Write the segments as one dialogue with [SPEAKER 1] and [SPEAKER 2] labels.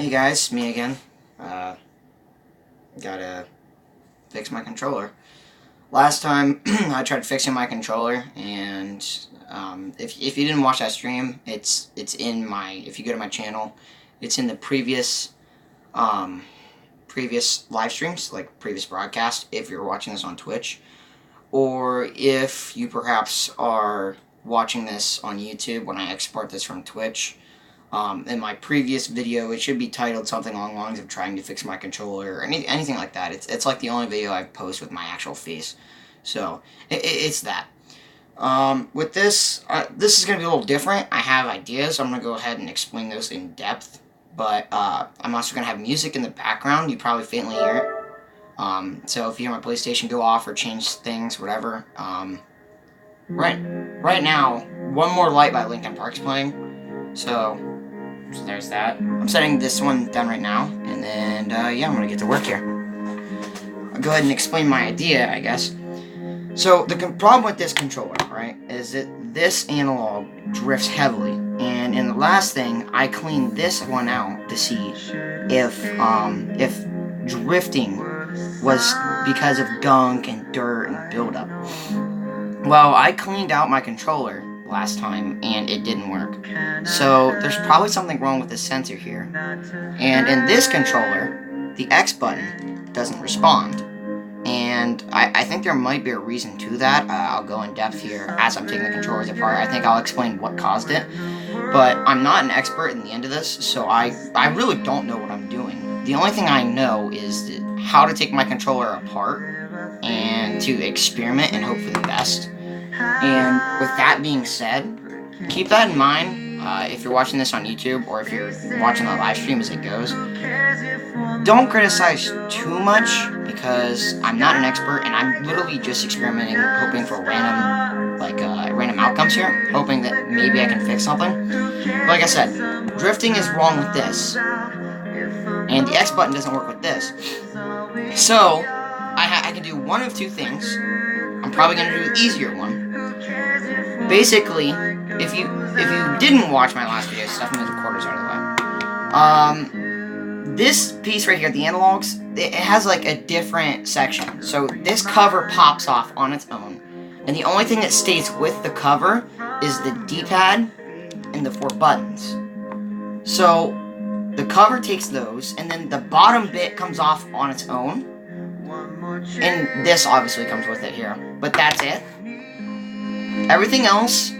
[SPEAKER 1] Hey guys, me again. Uh, Gotta fix my controller. Last time I tried fixing my controller, and if you didn't watch that stream, it's in my. If you go to my channel, it's in the um, previous live streams, like previous broadcast. If you're watching this on Twitch, or if you perhaps are watching this on YouTube when I export this from Twitch. In my previous video, it should be titled something along the lines of trying to fix my controller or anything like that. It's like the only video I've posted with my actual face. So, it's that. With this, this is going to be a little different. I have ideas. I'm going to go ahead and explain those in depth. But I'm also going to have music in the background. You probably faintly hear it. So if you hear my PlayStation go off or change things, whatever. Right now, One More Light by Linkin Park's playing. So there's that. I'm setting this one down right now, and then, yeah, I'm gonna get to work here. I'll go ahead and explain my idea, I guess. So, the problem with this controller, right, is that this analog drifts heavily, and in the last thing, I cleaned this one out to see if drifting was because of gunk and dirt and buildup. Well, I cleaned out my controller last time and it didn't work. So there's probably something wrong with the sensor here. And in this controller, the X button doesn't respond. And I think there might be a reason to that. I'll go in depth here as I'm taking the controllers apart. I think I'll explain what caused it. But I'm not an expert in the end of this, so I really don't know what I'm doing. The only thing I know is how to take my controller apart and to experiment and hope for the best. And with that being said, keep that in mind if you're watching this on YouTube or if you're watching the live stream as it goes. Don't criticize too much because I'm not an expert and I'm literally just experimenting, hoping for random outcomes here, hoping that maybe I can fix something. But like I said, drifting is wrong with this, and the X button doesn't work with this. So I can do one of two things. I'm probably going to do the easier one. Basically, if you didn't watch my last video, stuffing the recorders out of the way. This piece right here, the analogs, it has like a different section. So this cover pops off on its own. And the only thing that stays with the cover is the D-pad and the 4 buttons. So the cover takes those, and then the bottom bit comes off on its own. And this obviously comes with it here. But that's it. Everything else,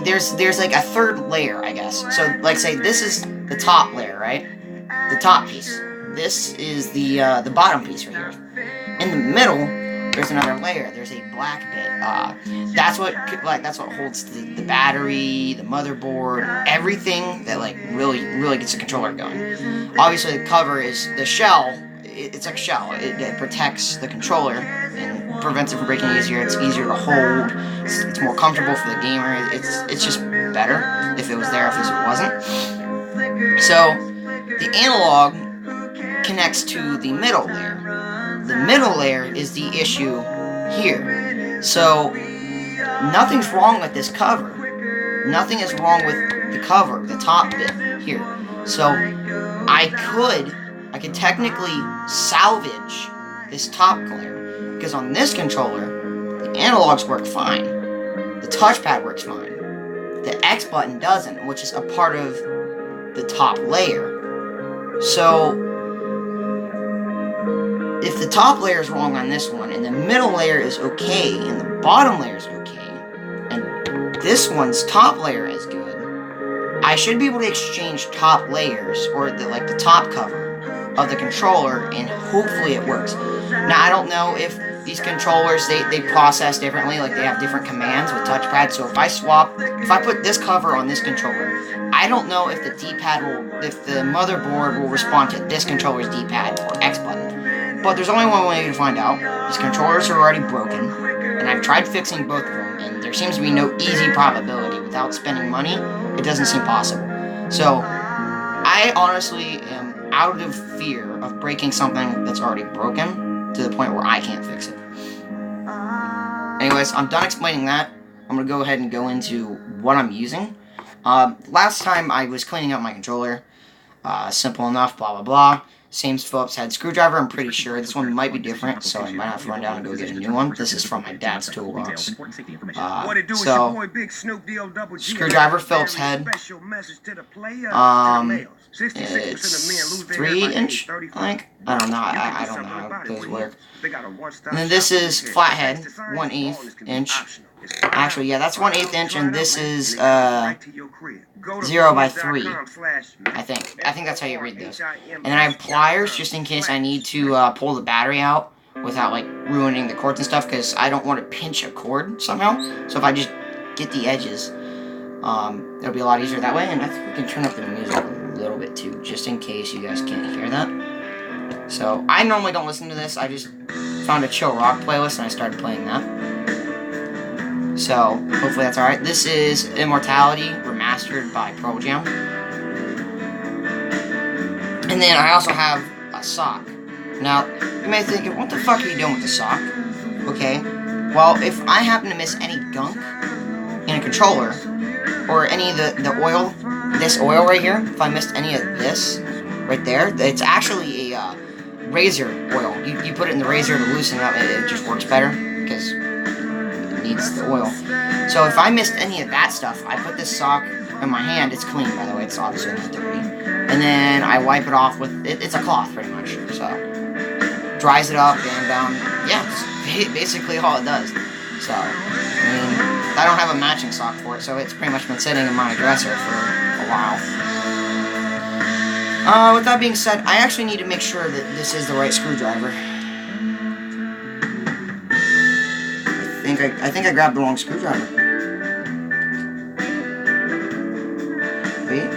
[SPEAKER 1] there's like a third layer, I guess. So, like, say this is the top layer, right? The top piece. This is the bottom piece right here. In the middle, there's another layer. There's a black bit. That's what holds the battery, the motherboard, everything that like really gets the controller going. Obviously, the cover is the shell. It's like a shell. It protects the controller and prevents it from breaking easier. It's easier to hold. It's more comfortable for the gamer. It's just better if it was there, if it wasn't. So the analog connects to the middle layer. The middle layer is the issue here. So nothing's wrong with this cover. Nothing is wrong with the cover, the top bit here. So I could technically salvage this top layer, because on this controller, the analogs work fine. The touchpad works fine. The X button doesn't, which is a part of the top layer. So, if the top layer is wrong on this one, and the middle layer is okay, and the bottom layer is okay, and this one's top layer is good, I should be able to exchange top layers, or the top cover of the controller, and hopefully it works. Now, I don't know if these controllers, they process differently, like they have different commands with touchpad, so if I put this cover on this controller, I don't know if the D-pad if the motherboard will respond to this controller's D-pad or X button. But there's only one way to find out. These controllers are already broken, and I've tried fixing both of them, and there seems to be no easy probability. Without spending money, it doesn't seem possible. So, I honestly am out of fear of breaking something that's already broken to the point where I can't fix it. Anyways, I'm done explaining that. I'm going to go ahead and go into what I'm using. Last time I was cleaning up my controller, Simple enough, blah, blah, blah. Same Phillips head screwdriver, I'm pretty sure. This one might be different, so I might have to run down and go get a new one. This is from my dad's toolbox. Screwdriver, Phillips head. It's 3-inch, I think. I don't know. I don't know how those work. And then this is flathead, 1/8 inch. Actually, yeah, that's 1/8 inch, and this is 0 by 3. I think that's how you read this. And then I have pliers just in case I need to pull the battery out without like ruining the cords and stuff, because I don't want to pinch a cord somehow. So if I just get the edges, it'll be a lot easier that way. And I think we can turn up the music a little bit too, just in case you guys can't hear that. So I normally don't listen to this. I just found a chill rock playlist and I started playing that. So hopefully that's alright. This is Immortality remastered by Pearl Jam. And then I also have a sock. Now you may think, what the fuck are you doing with the sock? Okay, well, if I happen to miss any gunk in a controller, or any of the oil, this oil right here, if I missed any of this right there, it's actually a razor oil. You put it in the razor to loosen it up, it just works better because it needs the oil. So if I missed any of that stuff, I put this sock in my hand. It's clean, by the way, it's obviously not dirty. And then I wipe it off with, it's a cloth pretty much, so dries it up, and yeah, it's basically all it does. So, I mean, I don't have a matching sock for it, so it's pretty much been sitting in my dresser for a while. With that being said, I actually need to make sure that this is the right screwdriver. I think I grabbed the wrong screwdriver. Wait.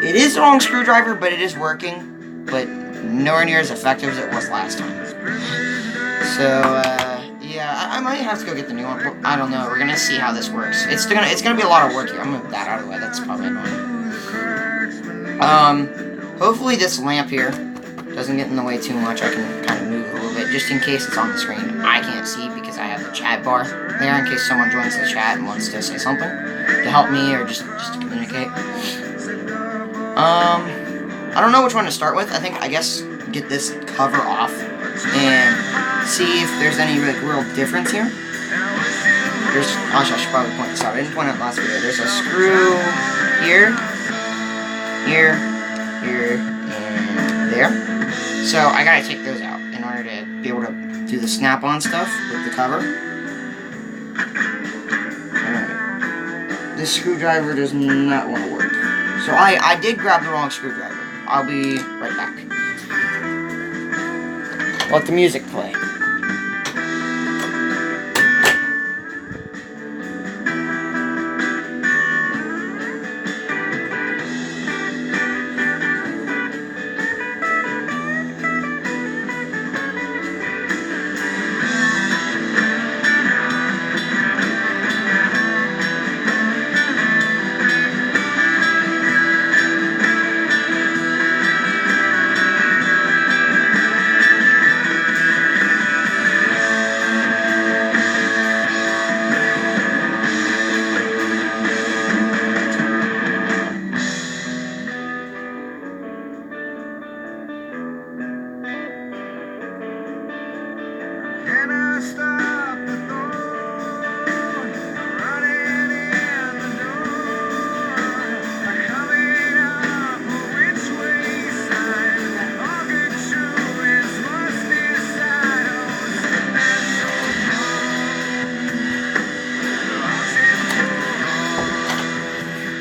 [SPEAKER 1] It is the wrong screwdriver, but it is working, but nowhere near as effective as it was last time. So, yeah, I might have to go get the new one. I don't know. We're gonna see how this works. It's gonna be a lot of work here. I'm gonna move that out of the way. That's probably annoying. Hopefully this lamp here doesn't get in the way too much. I can kind of move a little bit, just in case it's on the screen. I can't see because I have the chat bar there in case someone joins the chat and wants to say something to help me or just to communicate. I don't know which one to start with. I guess get this cover off and see if there's any real difference here. I should probably point this out. I didn't point out last video. There's a screw here, here, here, and there. So I gotta take those out in order to be able to do the snap-on stuff with the cover. Alright. This screwdriver does not want to work. So I did grab the wrong screwdriver. I'll be right back. Let the music play.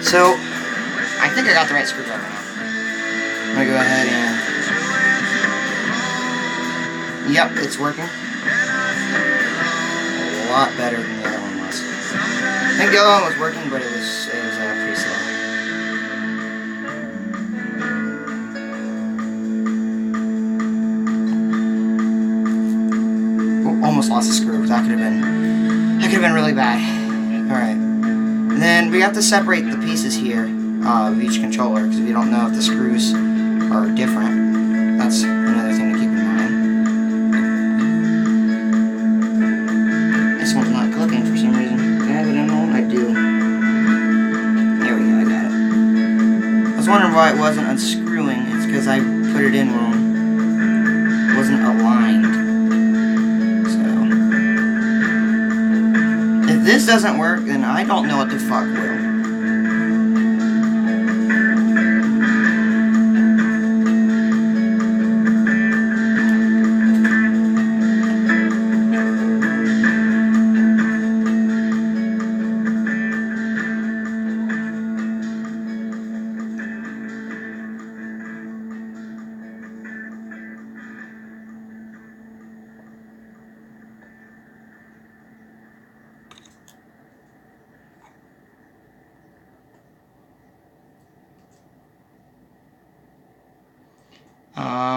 [SPEAKER 1] So, I think I got the right screwdriver now. I'm gonna go ahead and... Yep, it's working. A lot better than the other one was. I think the other one was working, but it was pretty slow. Oh, almost lost the screw. That could have been really bad. Alright. And then we have to separate the pieces here of each controller, because we don't know if the screws are different. That's another thing to keep in mind. This one's not clicking for some reason. Do I have it in on? I do. There we go, I got it. was wondering why it wasn't unscrewing. It's because I put it in wrong. It wasn't aligned. So, if this doesn't work, then I don't know what the fuck will.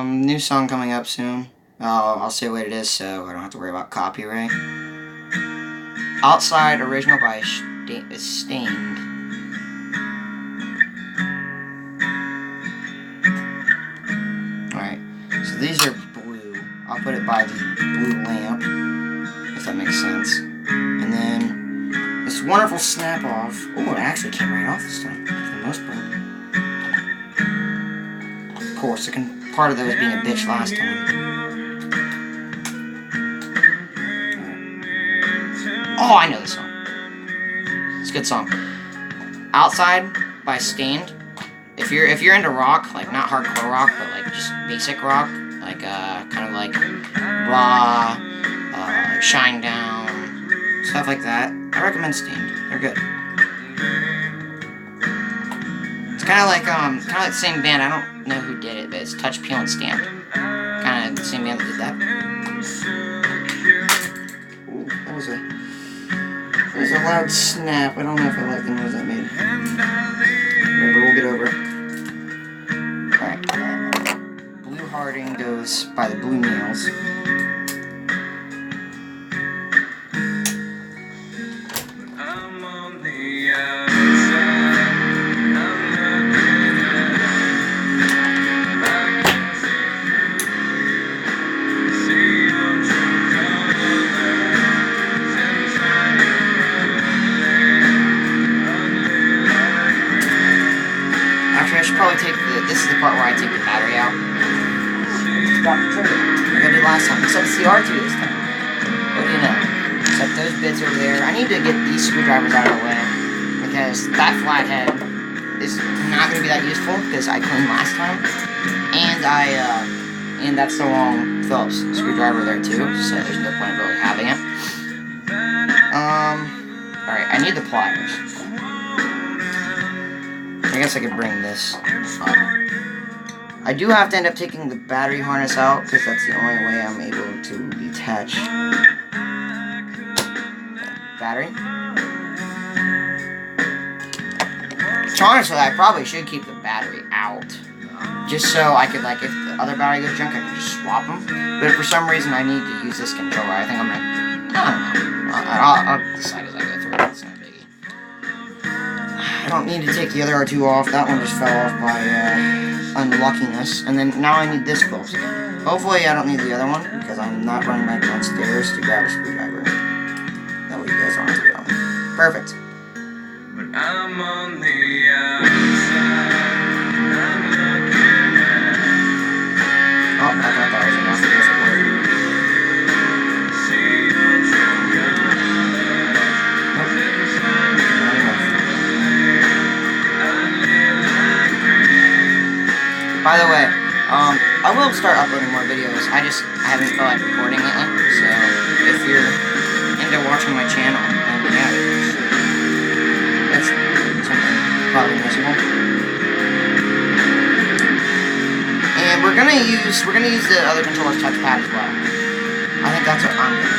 [SPEAKER 1] New song coming up soon. I'll say what it is so I don't have to worry about copyright. Outside Original by Stained. Alright, so these are blue. I'll put it by the blue lamp, if that makes sense. And then this wonderful snap off. Oh, it actually came right off this time, for the most part. Of course, part of that was being a bitch last time. Right. Oh, I know this song. It's a good song. Outside by Stained. If you're into rock, like not hardcore rock, but like just basic rock, like kind of like Raw, Shine Down, stuff like that, I recommend Stained. They're good. Kind of like the same band. I don't know who did it, but it's Touch, Peel, and Stamped. Kind of the same band that did that. Ooh, that was a loud snap. I don't know if I like the noise that made. Whatever, we'll get over it. Alright. Blue Harding goes by the Blue Nails. Probably take this is the part where I take the battery out. Like I did last time, except it's the R2 this time. What do you know? Except those bits over there. I need to get these screwdrivers out of the way because that flathead is not going to be that useful because I cleaned last time, and and that's the long Phillips screwdriver there too, so there's no point in really having it. Alright, I need the pliers. I guess I could bring this up. I do have to end up taking the battery harness out because that's the only way I'm able to detach battery. To be honest with you, I probably should keep the battery out just so I could, like, if the other battery goes junk, I can just swap them. But if for some reason I need to use this controller, I think I'm gonna, I don't know. I'll decide as I go through it. It's not a biggie. I don't need to take the other R2 off. That one just fell off by unluckiness. And then now I need this Phillips again. Hopefully I don't need the other one because I'm not running back downstairs to grab a screwdriver. That way you guys don't have to do that. Perfect. But I'm on the outside. Oh, I thought that was enough. I guess it wasn't. By the way, I will start uploading more videos. I haven't felt like recording lately. So if you're into watching my channel, then yeah, that's something probably missable. And we're gonna use the other controller's touchpad as well. I think that's what I'm gonna do.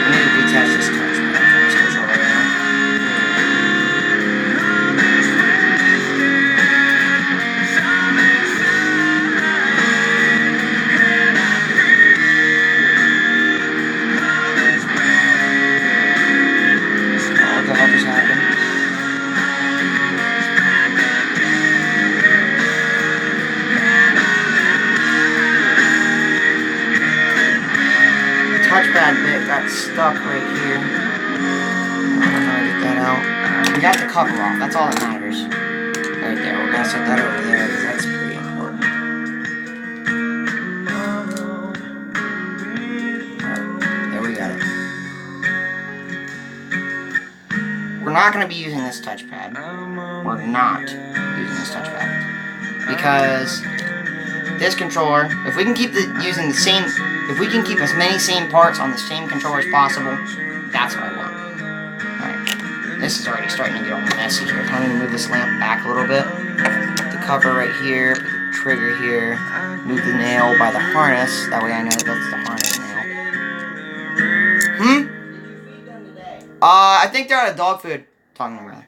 [SPEAKER 1] I need to detach this touchpad from this controller now. What the hell just happened? Touchpad bit got stuck right here. I'm gonna get that out. We got the cover off, that's all that matters. Right there, we're I'll set that over there because that's pretty important. Alright, there we got it. We're not going to be using this touchpad. We're not using this touchpad. Because this controller, if we can keep using the same, if we can keep as many same parts on the same controller as possible, that's what I want. Alright, this is already starting to get all messy here. I'm going to move this lamp back a little bit. Put the cover right here, put the trigger here, move the nail by the harness, that way I know that's the harness nail. I think they're out of dog food. Talking to my brother.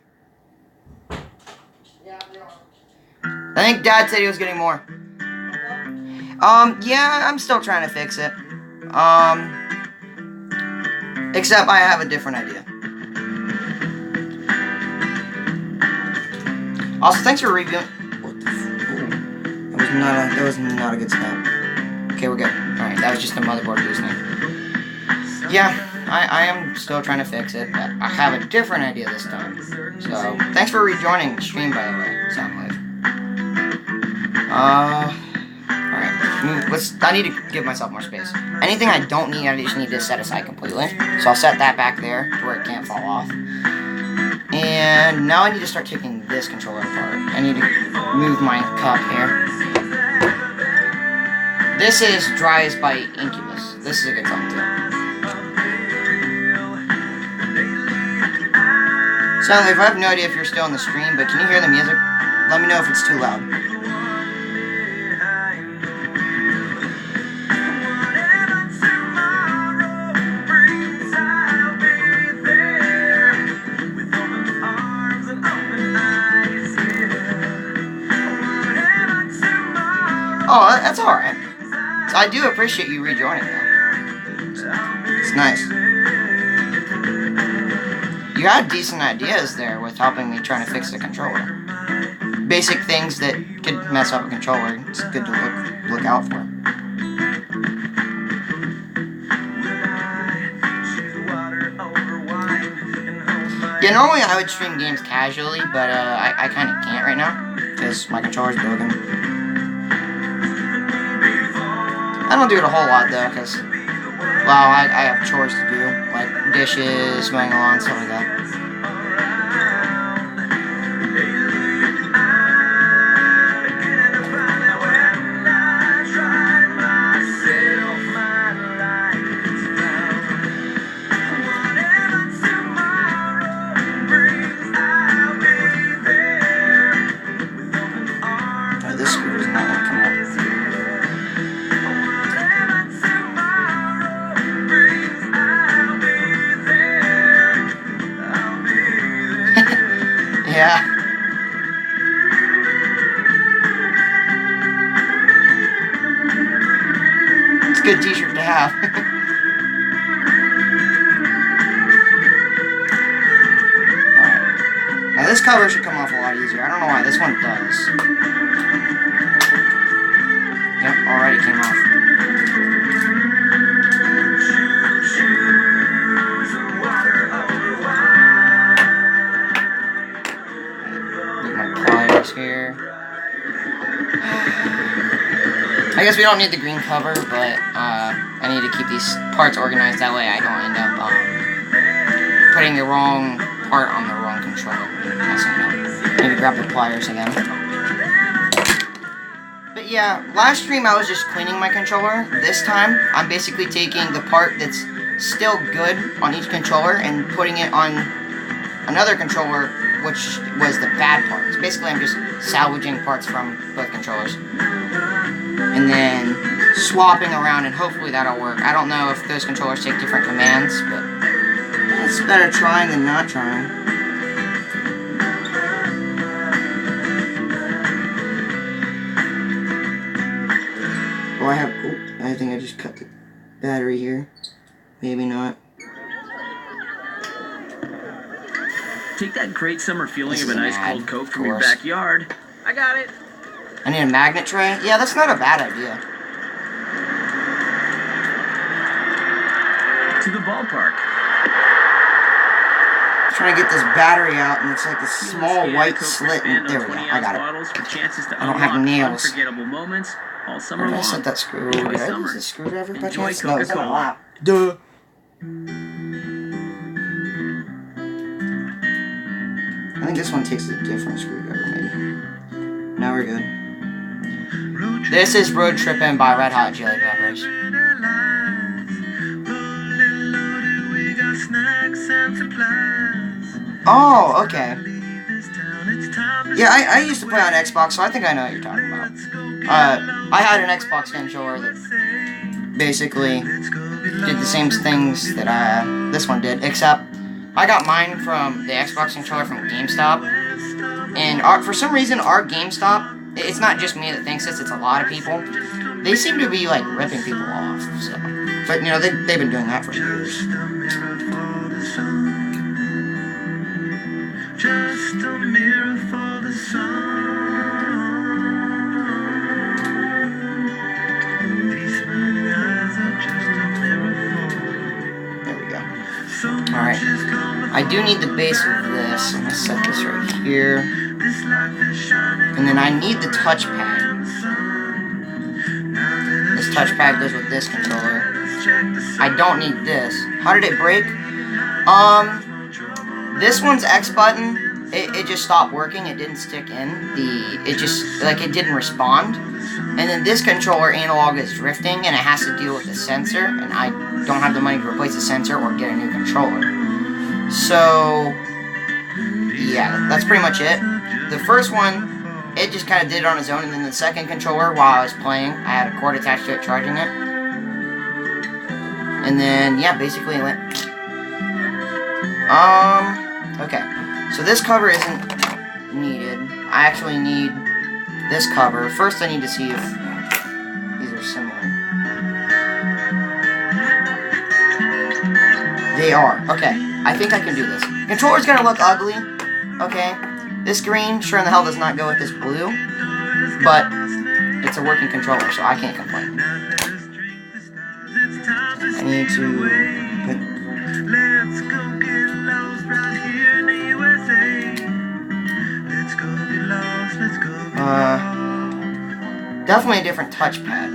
[SPEAKER 1] I think Dad said he was getting more. Yeah, I'm still trying to fix it. Except I have a different idea. Also, thanks for reviewing. What the f— that was not a good snap. Okay, we're good. Alright, that was just the motherboard loosening. Yeah, I am still trying to fix it, but I have a different idea this time. So, thanks for rejoining the stream, by the way, Soundwave. Alright, I need to give myself more space. Anything I don't need, I just need to set aside completely. So I'll set that back there, to where it can't fall off. And now I need to start taking this controller apart. I need to move my cup here. This is Dries by Incubus. This is a good song, too. Soundwave, I have no idea if you're still on the stream, but can you hear the music? Let me know if it's too loud. Oh, that's alright. So I do appreciate you rejoining, though. It's nice. You had decent ideas there with helping me trying to fix the controller. Basic things that could mess up a controller. It's good to look out for. Yeah, normally I would stream games casually, but I kind of can't right now because my controller's broken. I don't do it a whole lot though, because, well, I have chores to do, like dishes, mowing the lawn, stuff like that. Oh, this screw is not going to come out. Yeah. It's a good t-shirt to have. Alright. Now this cover should come off a lot easier. I don't know why. This one does. Yep, already came off. Here. I guess we don't need the green cover, but I need to keep these parts organized, that way I don't end up putting the wrong part on the wrong controller and messing it up. I need to grab the pliers again. But yeah, last stream I was just cleaning my controller. This time, I'm basically taking the part that's still good on each controller and putting it on another controller, which was the bad parts. Basically, I'm just salvaging parts from both controllers. And then swapping around, and hopefully that'll work. I don't know if those controllers take different commands, but it's better trying than not trying. Oh, I think I just cut the battery here. Maybe not.
[SPEAKER 2] Take that great summer feeling of a nice cold Coke from your backyard. I got it.
[SPEAKER 1] I need a magnet tray? Yeah, that's not a bad idea.
[SPEAKER 2] To the ballpark.
[SPEAKER 1] trying to get this battery out, and it's like a small white slit. There we go. I got it. I don't have nails. Where did I set that screw? Did I use a screwdriver by chance? No, it's on my lap. Duh. I think this one takes a different screwdriver, maybe. Now we're good. This is Road Trippin' by Red Hot Chili Peppers. Oh, okay. Yeah, I used to play on Xbox, so I think I know what you're talking about. I had an Xbox controller that basically did the same things that this one did, except I got mine from the Xbox controller from GameStop, and for some reason our GameStop, it's not just me that thinks this, it's a lot of people. They seem to be like ripping people off, so. But you know, they've been doing that for years. Just a mirror for the sun. These smiling eyes are just a mirror for. There we go. Alright. I do need the base of this. I'm gonna set this right here. And then I need the touchpad. This touchpad goes with this controller. I don't need this. How did it break? This one's X button, it just stopped working, it didn't stick in, it didn't respond. And then this controller analog is drifting, and it has to deal with the sensor, and I don't have the money to replace the sensor or get a new controller. So, yeah, that's pretty much it. The first one, it just kind of did it on its own, and then the second controller, while I was playing, I had a cord attached to it, charging it. And then, yeah, basically it went... Okay, so this cover isn't needed. I actually need this cover. First I need to see if these are similar. They are. Okay, I think I can do this. Controller's gonna look ugly, okay? This green sure in the hell does not go with this blue, but it's a working controller, so I can't complain. I need to put... Let's go get lost right here in the USA. Let's go get lost, let's go get lost. Definitely a different touchpad.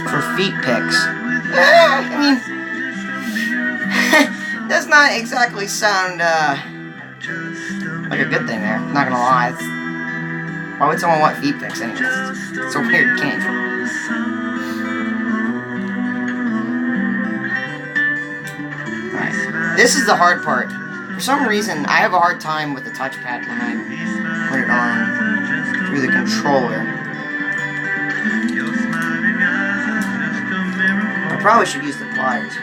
[SPEAKER 1] For feet picks. I mean, does not exactly sound like a good thing there. Not gonna lie. Why would someone want feet picks anyways? It's a weird kink. This is the hard part. For some reason, I have a hard time with the touchpad when I put it on through the controller. I probably should use the pliers.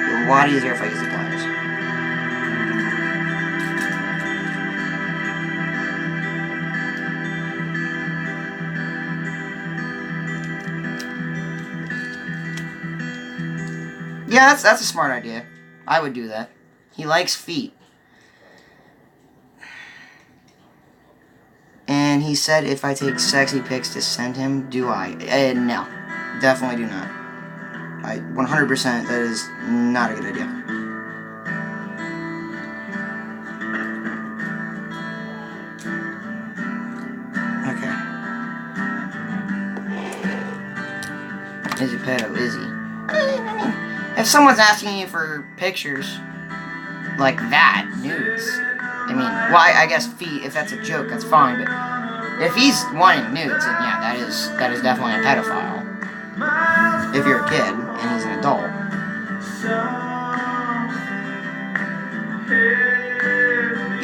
[SPEAKER 1] It'll be a lot easier if I use the pliers. Yeah, that's a smart idea. I would do that. He likes feet. And he said if I take sexy pics to send him, do I? No. Definitely do not. 100% that is not a good idea. Okay. Izzy Pedo, Izzy. I mean... If someone's asking you for pictures like that, nudes, I mean, well, I guess feet, if that's a joke, that's fine, but if he's wanting nudes, then yeah, that is definitely a pedophile. If you're a kid, and he's an adult.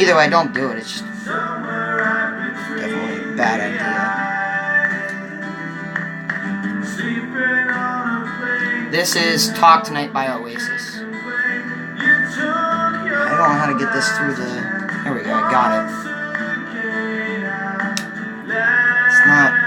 [SPEAKER 1] Either way, don't do it, it's just definitely a bad idea. This is Talk Tonight by Oasis. I don't know how to get this through the... There we go, I got it. It's not...